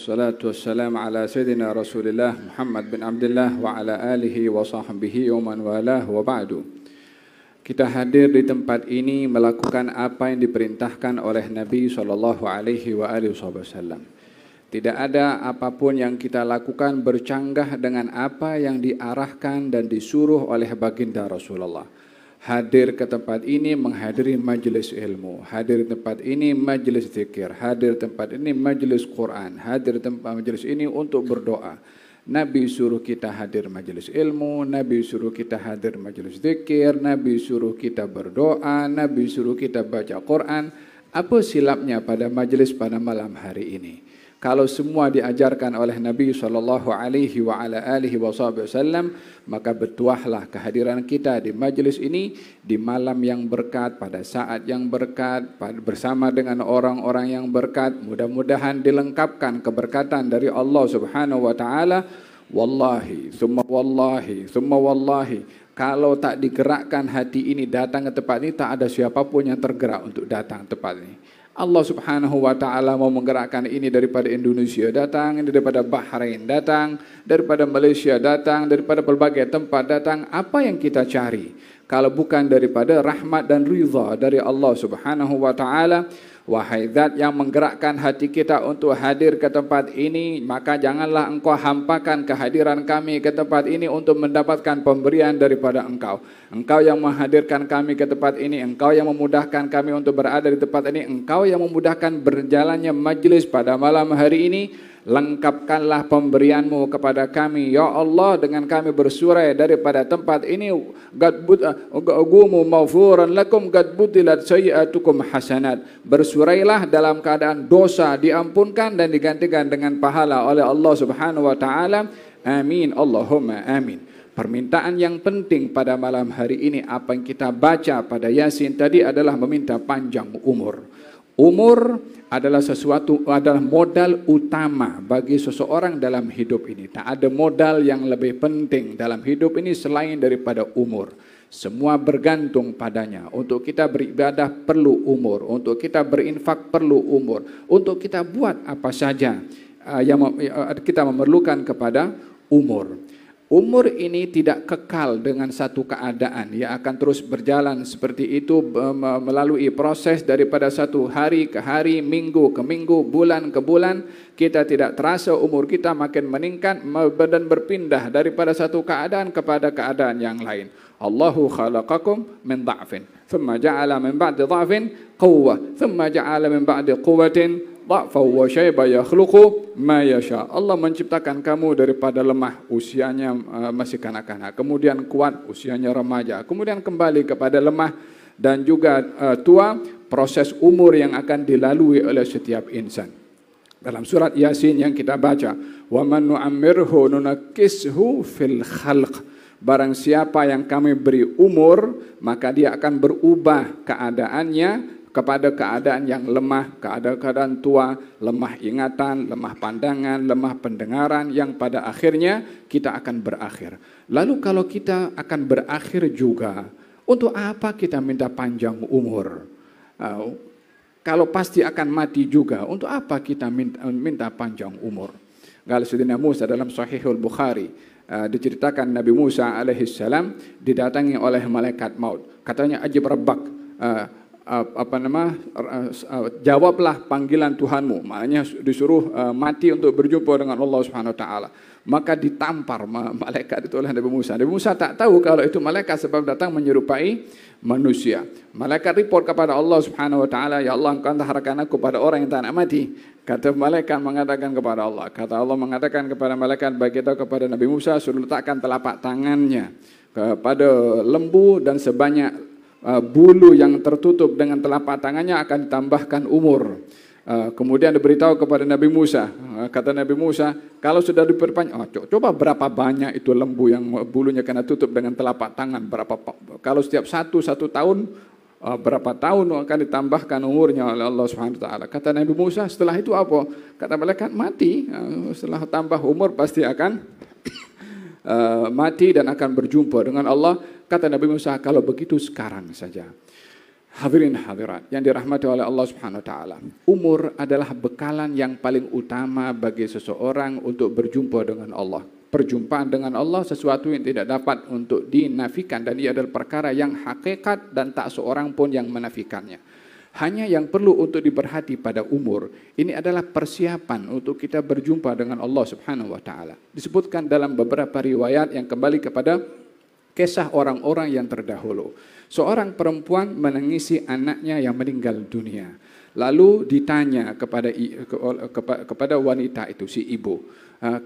wassalatu wassalamu ala sayyidina Rasulillah Muhammad bin Abdullah wa ala alihi wa sahbihi wa man walah wa ba'du. Kita hadir di tempat ini melakukan apa yang diperintahkan oleh Nabi SAW. Tidak ada apapun yang kita lakukan bercanggah dengan apa yang diarahkan dan disuruh oleh baginda Rasulullah. Hadir ke tempat ini menghadiri majelis ilmu, hadir tempat ini majelis zikir, hadir tempat ini majelis Quran, hadir tempat majelis ini untuk berdoa. Nabi suruh kita hadir majelis ilmu, Nabi suruh kita hadir majelis zikir, Nabi suruh kita berdoa, Nabi suruh kita baca Quran. Apa silapnya pada majelis pada malam hari ini? Kalau semua diajarkan oleh Nabi SAW, maka bertuahlah kehadiran kita di majelis ini di malam yang berkat, pada saat yang berkat, bersama dengan orang-orang yang berkat. Mudah-mudahan dilengkapkan keberkatan dari Allah Subhanahu wa taala. Wallahi, summa wallahi, summa wallahi, kalau tak digerakkan hati ini datang ke tempat ini, tak ada siapapun yang tergerak untuk datang ke tempat ini. Allah Subhanahu wa taala mau menggerakkan ini daripada Indonesia datang, ini daripada Bahrain datang, daripada Malaysia datang, daripada berbagai tempat datang. Apa yang kita cari kalau bukan daripada rahmat dan ridha dari Allah Subhanahu wa taala? Wahai zat yang menggerakkan hati kita untuk hadir ke tempat ini, maka janganlah engkau hampakan kehadiran kami ke tempat ini untuk mendapatkan pemberian daripada engkau. Engkau yang menghadirkan kami ke tempat ini, engkau yang memudahkan kami untuk berada di tempat ini, engkau yang memudahkan berjalannya majlis pada malam hari ini. Lengkapkanlah pemberianmu kepada kami, ya Allah, dengan kami bersurai daripada tempat ini. Gadbumu maghfuran lakum gadbutilat sayyi'atukum hasanat. Bersurailah dalam keadaan dosa diampunkan dan digantikan dengan pahala oleh Allah Subhanahu wa taala. Amin, Allahumma amin. Permintaan yang penting pada malam hari ini, apa yang kita baca pada Yasin tadi adalah meminta panjang umur. Umur adalah modal utama bagi seseorang dalam hidup ini. Tak ada modal yang lebih penting dalam hidup ini selain daripada umur. Semua bergantung padanya. Untuk kita beribadah perlu umur, untuk kita berinfak perlu umur, untuk kita buat apa saja yang kita memerlukan kepada umur. Umur ini tidak kekal dengan satu keadaan, ia akan terus berjalan seperti itu melalui proses daripada satu hari ke hari, minggu ke minggu, bulan ke bulan. Kita tidak terasa umur kita makin meningkat dan berpindah daripada satu keadaan kepada keadaan yang lain. Allahu khalaqakum min dha'fin, thumma ja'ala min ba'di dha'fin quwwah, thumma ja'ala min ba'di quwwatin dha'fa wa syaiba yakhluqu ma yasha. Allah menciptakan kamu daripada lemah, usianya masih kanak-kanak, kemudian kuat, usianya remaja, kemudian kembali kepada lemah dan juga tua. Proses umur yang akan dilalui oleh setiap insan. Dalam surat Yasin yang kita baca, wa man nu'ammirhu nunakkishu fil khalq. Barang siapa yang kami beri umur, maka dia akan berubah keadaannya kepada keadaan yang lemah, keadaan tua, lemah ingatan, lemah pandangan, lemah pendengaran, yang pada akhirnya kita akan berakhir. Lalu kalau kita akan berakhir juga, untuk apa kita minta panjang umur? Kalau pasti akan mati juga, untuk apa kita minta panjang umur? Qala Sayyidina Musa dalam Sahihul Bukhari, diceritakan Nabi Musa alaihissalam didatangi oleh malaikat maut. Katanya, ajib rabbak, jawablah panggilan Tuhanmu. Maknanya disuruh mati untuk berjumpa dengan Allah Subhanahu wa taala. Maka ditampar malaikat itu oleh Nabi Musa. Nabi Musa tak tahu kalau itu malaikat sebab datang menyerupai manusia. Malaikat report kepada Allah Subhanahu wa taala, ya Allah, engkau hantarkan aku pada orang yang tak nak mati. Kata malaikat mengatakan kepada Allah, kata Allah mengatakan kepada malaikat, bagi tahu kepada Nabi Musa, suruh letakkan telapak tangannya kepada lembu dan sebanyak bulu yang tertutup dengan telapak tangannya akan ditambahkan umur. Kemudian diberitahu kepada Nabi Musa, kata Nabi Musa, kalau sudah diperpanjang, coba berapa banyak itu lembu yang bulunya kena tutup dengan telapak tangan, kalau setiap satu tahun, berapa tahun akan ditambahkan umurnya oleh Allah Subhanahu wa taala. Kata Nabi Musa, setelah itu apa? Kata malaikat, mati. Setelah tambah umur pasti akan mati dan akan berjumpa dengan Allah. Kata Nabi Musa, kalau begitu sekarang saja. Hadirin hadirat yang dirahmati oleh Allah Subhanahu wa taala. Umur adalah bekalan yang paling utama bagi seseorang untuk berjumpa dengan Allah. Perjumpaan dengan Allah sesuatu yang tidak dapat untuk dinafikan, dan ia adalah perkara yang hakikat dan tak seorang pun yang menafikannya. Hanya yang perlu untuk diperhati pada umur ini adalah persiapan untuk kita berjumpa dengan Allah Subhanahu wa taala. Disebutkan dalam beberapa riwayat yang kembali kepada kisah orang-orang yang terdahulu. Seorang perempuan menangisi anaknya yang meninggal dunia. Lalu ditanya kepada wanita itu, si ibu,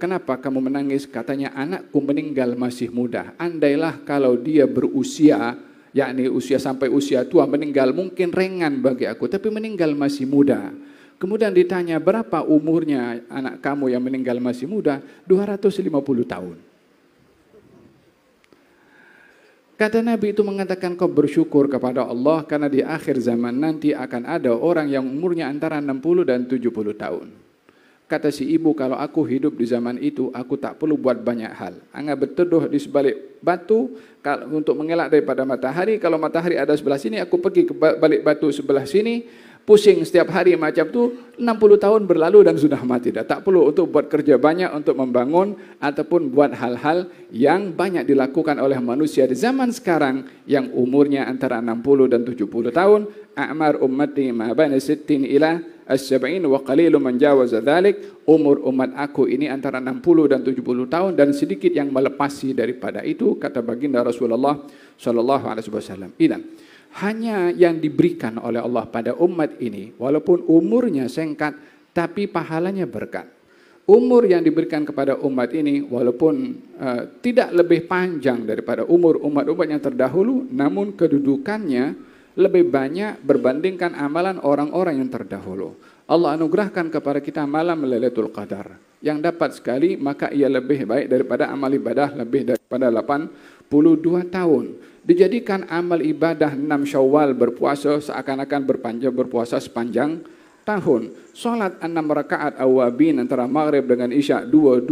kenapa kamu menangis? Katanya, anakku meninggal masih muda. Andailah kalau dia berusia, yakni usia sampai usia tua meninggal, mungkin ringan bagi aku, tapi meninggal masih muda. Kemudian ditanya, berapa umurnya anak kamu yang meninggal masih muda? 250 tahun. Kata Nabi itu mengatakan, kau bersyukur kepada Allah karena di akhir zaman nanti akan ada orang yang umurnya antara 60 dan 70 tahun. Kata si ibu, kalau aku hidup di zaman itu, aku tak perlu buat banyak hal. Angga berteduh di sebalik batu untuk mengelak daripada matahari. Kalau matahari ada sebelah sini, aku pergi ke balik batu sebelah sini. Pusing setiap hari macam tu, 60 tahun berlalu dan sudah mati. Dah tak perlu untuk buat kerja banyak untuk membangun ataupun buat hal-hal yang banyak dilakukan oleh manusia di zaman sekarang yang umurnya antara 60 dan 70 tahun. A'mar ummati ma baina 60 ila as-70 wa qalilun man jawaza dzalik. Umur umat aku ini antara 60 dan 70 tahun dan sedikit yang melepasi daripada itu, kata baginda Rasulullah sallallahu alaihi wasallam. Hanya yang diberikan oleh Allah pada umat ini, walaupun umurnya singkat, tapi pahalanya berkat. Umur yang diberikan kepada umat ini, walaupun tidak lebih panjang daripada umur umat-umat yang terdahulu, namun kedudukannya lebih banyak berbandingkan amalan orang-orang yang terdahulu. Allah anugerahkan kepada kita malam Lailatul Qadar, yang dapat sekali, maka ia lebih baik daripada amal ibadah lebih daripada 82 tahun. Dijadikan amal ibadah 6 Syawal berpuasa seakan-akan berpuasa sepanjang tahun. Solat 6 rakaat awabin antara maghrib dengan isya 2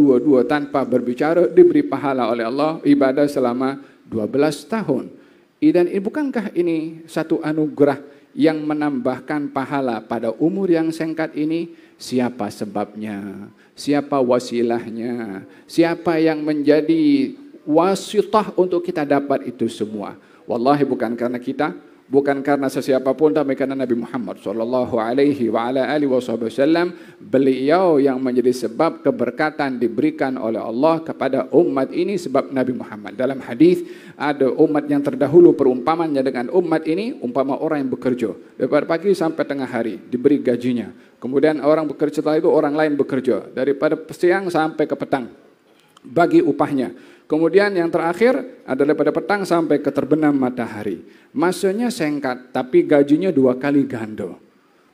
tanpa berbicara diberi pahala oleh Allah ibadah selama 12 tahun. Dan bukankah ini satu anugerah yang menambahkan pahala pada umur yang singkat ini? Siapa sebabnya? Siapa wasilahnya? Siapa yang menjadi wasitah untuk kita dapat itu semua? Wallahi bukan karena kita, bukan karena sesiapa pun, tapi karena Nabi Muhammad sallallahu alaihi wa ala alihi wasallam. Beliau yang menjadi sebab keberkatan diberikan oleh Allah kepada umat ini, sebab Nabi Muhammad. Dalam hadis ada umat yang terdahulu perumpamannya dengan umat ini umpama orang yang bekerja daripada pagi sampai tengah hari diberi gajinya. Kemudian orang bekerja, setelah itu orang lain bekerja daripada siang sampai ke petang bagi upahnya. Kemudian yang terakhir adalah pada petang sampai ke terbenam matahari. Masanya singkat, tapi gajinya 2 kali ganda.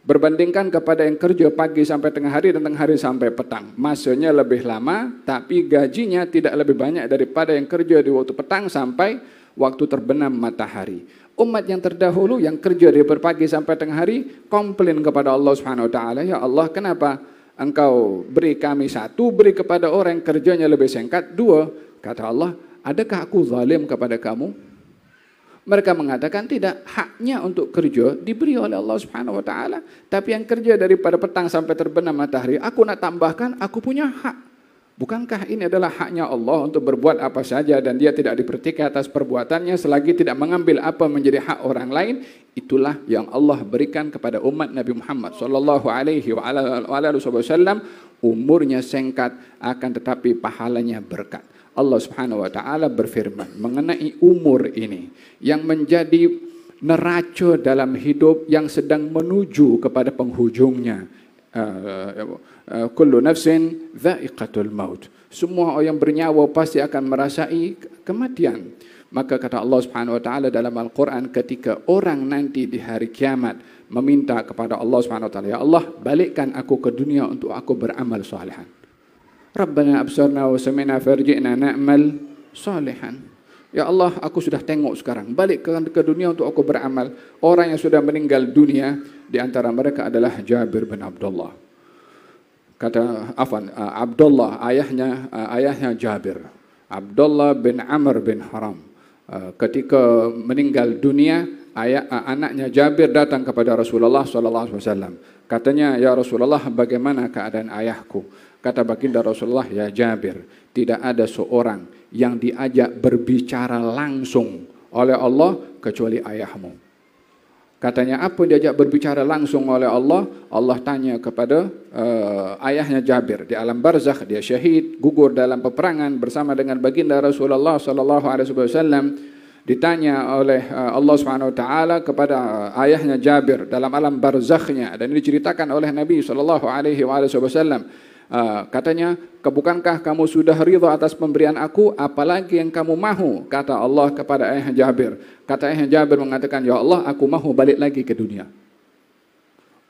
Berbandingkan kepada yang kerja pagi sampai tengah hari dan tengah hari sampai petang. Masanya lebih lama, tapi gajinya tidak lebih banyak daripada yang kerja di waktu petang sampai waktu terbenam matahari. Umat yang terdahulu yang kerja dari pagi sampai tengah hari komplain kepada Allah Subhanahu wa taala, ya Allah, kenapa Engkau beri kami 1, beri kepada orang yang kerjanya lebih singkat 2? Kata Allah, adakah aku zalim kepada kamu? Mereka mengatakan tidak, haknya untuk kerja diberi oleh Allah Subhanahu wa taala, tapi yang kerja daripada petang sampai terbenam matahari, aku nak tambahkan, aku punya hak. Bukankah ini adalah haknya Allah untuk berbuat apa saja dan dia tidak dipertikaikan atas perbuatannya selagi tidak mengambil apa menjadi hak orang lain? Itulah yang Allah berikan kepada umat Nabi Muhammad sallallahu alaihi wasallam. Umurnya singkat akan tetapi pahalanya berkat. Allah Subhanahu wa taala berfirman mengenai umur ini yang menjadi neraca dalam hidup yang sedang menuju kepada penghujungnya. Kullu nafsin dha'iqatul maut. Semua orang yang bernyawa pasti akan merasai kematian. Maka kata Allah Subhanahu wa taala dalam Al-Qur'an, ketika orang nanti di hari kiamat meminta kepada Allah Subhanahu wa taala, ya Allah, balikkan aku ke dunia untuk aku beramal salihan. Rabbana absarna wa sami'na farji'na na'mal salihan. Ya Allah, aku sudah tengok sekarang, balik ke dunia untuk aku beramal. Orang yang sudah meninggal dunia di antara mereka adalah Jabir bin Abdullah. Kata Abdullah, ayahnya Jabir, Abdullah bin Amr bin Haram. Ketika meninggal dunia, anaknya Jabir datang kepada Rasulullah SAW. Katanya, ya Rasulullah, bagaimana keadaan ayahku? Kata baginda Rasulullah, ya Jabir, tidak ada seorang yang diajak berbicara langsung oleh Allah kecuali ayahmu. Katanya, apa yang diajak berbicara langsung oleh Allah? Allah tanya kepada ayahnya Jabir di alam barzakh, dia syahid, gugur dalam peperangan bersama dengan baginda Rasulullah SAW. Ditanya oleh Allah Subhanahu Wa Taala kepada ayahnya Jabir dalam alam barzakhnya, dan ini diceritakan oleh Nabi SAW. Katanya, bukankah kamu sudah ridha atas pemberian aku, apalagi yang kamu mahu? Kata Allah kepada ayah Jabir. Kata ayah Jabir mengatakan, ya Allah, aku mahu balik lagi ke dunia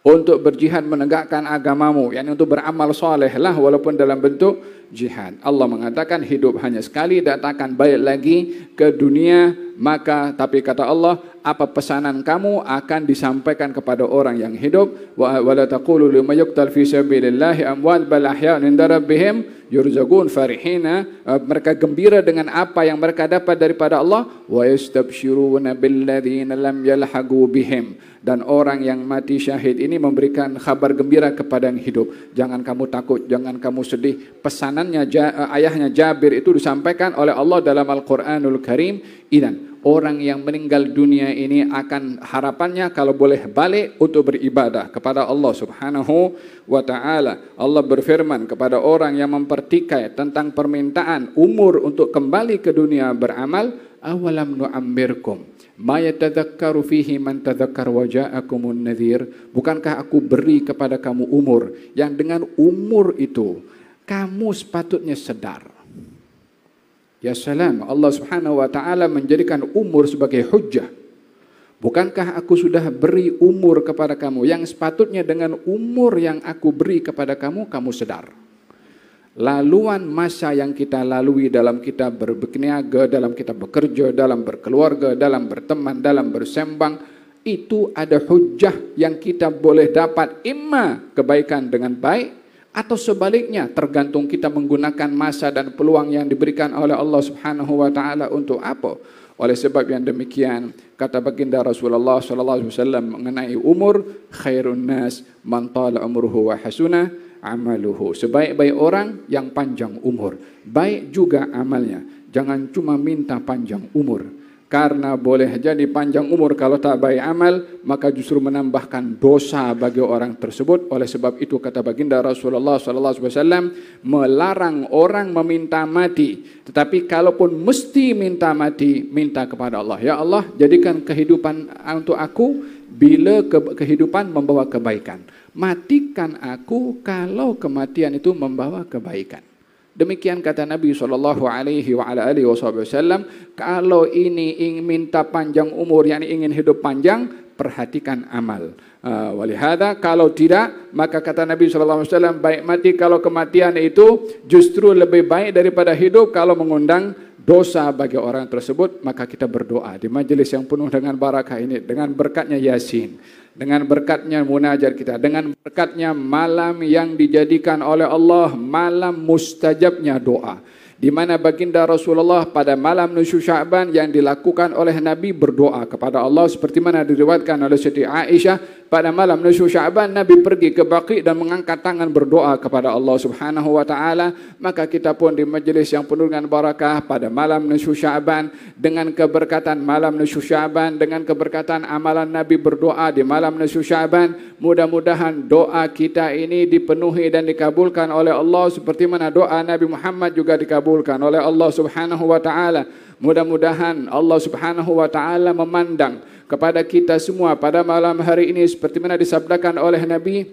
untuk berjihad menegakkan agamamu, yakni untuk beramal soleh lah walaupun dalam bentuk jihad. Allah mengatakan hidup hanya sekali dan akan balik lagi ke dunia. Maka tapi kata Allah, apa pesanan kamu akan disampaikan kepada orang yang hidup. Wa la taqulu liman yuqtal fi sabilillahi amwat bal ahya'un 'inda rabbihim yurzaqun farihina. Mereka gembira dengan apa yang mereka dapat daripada Allah. Wa yastabshiruna billadzina lam yalhaqu bihim. Dan orang yang mati syahid ini memberikan kabar gembira kepada yang hidup. Jangan kamu takut, jangan kamu sedih. Pesanannya ayahnya Jabir itu disampaikan oleh Allah dalam Al-Quranul Karim. Idan, orang yang meninggal dunia ini akan harapannya kalau boleh balik untuk beribadah kepada Allah Subhanahu wa Ta'ala. Allah berfirman kepada orang yang mempertikai tentang permintaan umur untuk kembali ke dunia beramal, awalam nu'ammirkum ma yatadzakkaru fihi man tadzakkar wa ja'akumun nadhir. Bukankah aku beri kepada kamu umur yang dengan umur itu kamu sepatutnya sedar. Ya salam, Allah Subhanahu wa Ta'ala menjadikan umur sebagai hujjah. Bukankah aku sudah beri umur kepada kamu yang sepatutnya dengan umur yang aku beri kepada kamu, kamu sedar. Laluan masa yang kita lalui dalam kita berniaga, dalam kita bekerja, dalam berkeluarga, dalam berteman, dalam bersembang, itu ada hujjah yang kita boleh dapat imma kebaikan dengan baik, atau sebaliknya, tergantung kita menggunakan masa dan peluang yang diberikan oleh Allah Subhanahu wa Ta'ala untuk apa. Oleh sebab yang demikian, kata baginda Rasulullah SAW mengenai umur, khairun nas man tala umruhu wa hasuna amaluhu. Sebaik-baik orang yang panjang umur, baik juga amalnya. Jangan cuma minta panjang umur. Karena boleh jadi panjang umur kalau tak baik amal, maka justru menambahkan dosa bagi orang tersebut. Oleh sebab itu kata baginda Rasulullah SAW melarang orang meminta mati. Tetapi kalaupun mesti minta mati, minta kepada Allah. Ya Allah, jadikan kehidupan untuk aku bila kehidupan membawa kebaikan. Matikan aku kalau kematian itu membawa kebaikan. Demikian kata Nabi SAW, kalau ini ingin minta panjang umur, yakni ingin hidup panjang, perhatikan amal. Walihada, kalau tidak, maka kata Nabi SAW, baik mati kalau kematian itu justru lebih baik daripada hidup kalau mengundang dosa bagi orang tersebut. Maka kita berdoa di majelis yang penuh dengan barakah ini, dengan berkatnya Yasin, dengan berkatnya munajat kita, dengan berkatnya malam yang dijadikan oleh Allah malam mustajabnya doa, di mana baginda Rasulullah pada malam nisfu Sya'ban yang dilakukan oleh Nabi berdoa kepada Allah, seperti mana diriwayatkan oleh Siti Aisyah. Pada malam nisfu Sya'ban Nabi pergi ke Baqi dan mengangkat tangan berdoa kepada Allah Subhanahu wa Ta'ala. Maka kita pun di majelis yang penuh dengan barakah pada malam nisfu Sya'ban, dengan keberkatan malam nisfu Sya'ban, dengan keberkatan amalan Nabi berdoa di malam nisfu Sya'ban, mudah-mudahan doa kita ini dipenuhi dan dikabulkan oleh Allah seperti mana doa Nabi Muhammad juga dikabulkan oleh Allah Subhanahu wa Ta'ala. Mudah-mudahan Allah Subhanahu wa Ta'ala memandang kepada kita semua pada malam hari ini seperti mana disabdakan oleh Nabi,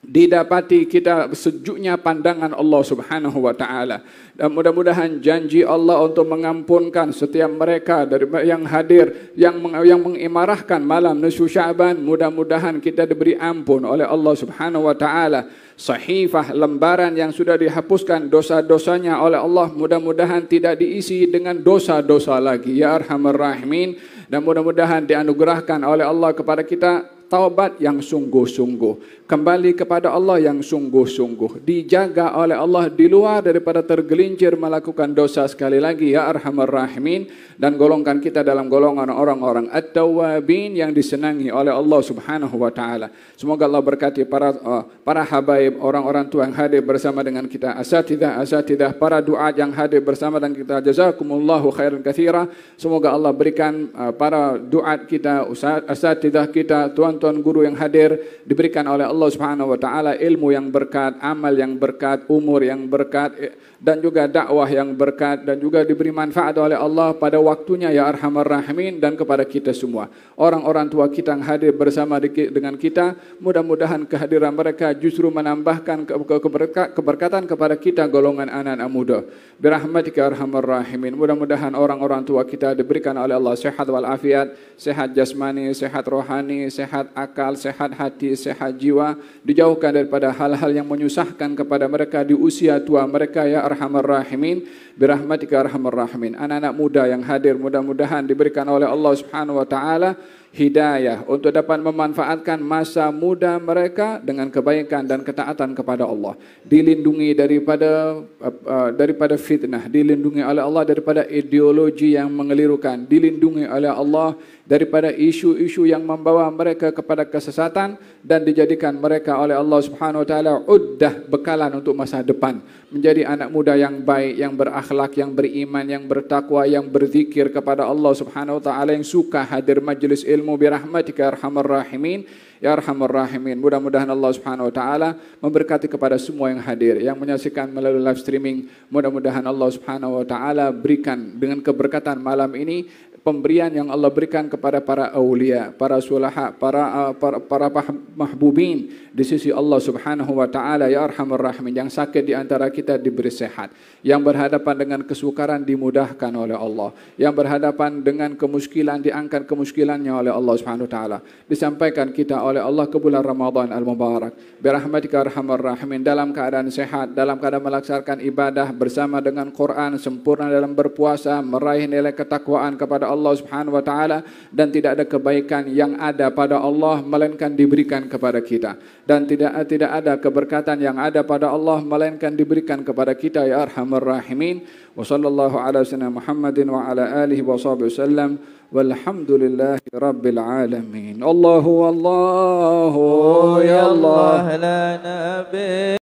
didapati kita sejuknya pandangan Allah Subhanahu wa Ta'ala. Dan mudah-mudahan janji Allah untuk mengampunkan setiap mereka dari yang hadir, yang mengimarahkan malam nisfu Sya'ban, mudah-mudahan kita diberi ampun oleh Allah Subhanahu wa Ta'ala. Sahifah lembaran yang sudah dihapuskan dosa-dosanya oleh Allah, mudah-mudahan tidak diisi dengan dosa-dosa lagi, ya Arhamar Rahimin. Dan mudah-mudahan dianugerahkan oleh Allah kepada kita taubat yang sungguh-sungguh, kembali kepada Allah yang sungguh-sungguh, dijaga oleh Allah di luar daripada tergelincir melakukan dosa. Sekali lagi, ya Arhamar Rahimin, dan golongkan kita dalam golongan orang-orang at-tawwabin yang disenangi oleh Allah Subhanahu wa taala. Semoga Allah berkati para habaib, orang-orang tua yang hadir bersama dengan kita, asatidah, para duat yang hadir bersama dengan kita. Jazakumullahu khairan katsira. Semoga Allah berikan para duat kita, asatidah kita, tuan-tuan guru yang hadir, diberikan oleh Allah Subhanahu wa taala ilmu yang berkat, amal yang berkat, umur yang berkat, dan juga dakwah yang berkat, dan juga diberi manfaat oleh Allah pada waktunya, ya Arhamar Rahimin. Dan kepada kita semua, orang-orang tua kita yang hadir bersama dengan kita, mudah-mudahan kehadiran mereka justru menambahkan keberkatan kepada kita golongan anak-anak muda. Birahmatika Arhamar Rahimin. Mudah-mudahan orang-orang tua kita diberikan oleh Allah sehat walafiat, sehat jasmani, sehat rohani, sehat akal, sehat hati, sehat jiwa, dijauhkan daripada hal-hal yang menyusahkan kepada mereka di usia tua mereka, ya Arhamar Rahimin. Birahmatika Arhamar Rahimin. Anak-anak muda yang hadir mudah-mudahan diberikan oleh Allah Subhanahu wa taala hidayah untuk dapat memanfaatkan masa muda mereka dengan kebaikan dan ketaatan kepada Allah, dilindungi daripada fitnah, dilindungi oleh Allah daripada ideologi yang mengelirukan, dilindungi oleh Allah daripada isu-isu yang membawa mereka kepada kesesatan, dan dijadikan mereka oleh Allah Subhanahu wa taala uddah, bekalan untuk masa depan, menjadi anak muda yang baik, yang berakhlak, yang beriman, yang bertakwa, yang berzikir kepada Allah Subhanahu wa taala, yang suka hadir majlis ilmu. Birahmatika Arhamar Rahimin, ya Arhamar Rahimin. Mudah-mudahan Allah Subhanahu wa taala memberkati kepada semua yang hadir, yang menyaksikan melalui live streaming. Mudah-mudahan Allah Subhanahu wa taala berikan dengan keberkatan malam ini pemberian yang Allah berikan kepada para awliya, para sulaha, para mahbubin di sisi Allah Subhanahu wa taala, ya Arhamar Rahimin. Yang sakit di antara kita diberi sehat, yang berhadapan dengan kesukaran dimudahkan oleh Allah, yang berhadapan dengan kemuskilan diangkat kemuskilannya oleh Allah Subhanahu wa taala, disampaikan kita oleh Allah ke bulan Ramadan al-Mubarak. Birahmatika Arhamar Rahimin, dalam keadaan sehat, dalam keadaan melaksanakan ibadah bersama dengan Quran, sempurna dalam berpuasa, meraih nilai ketakwaan kepada Allah Subhanahu wa taala, dan tidak ada kebaikan yang ada pada Allah melainkan diberikan kepada kita, dan tidak ada keberkatan yang ada pada Allah melainkan diberikan kepada kita, ya Arhamar Rahimin. Wa sallallahu ala sayyidina Muhammadin wa ala alihi wa sahbihi wasallam, walhamdulillahi rabbil alamin. Allahu ya Allah la nabi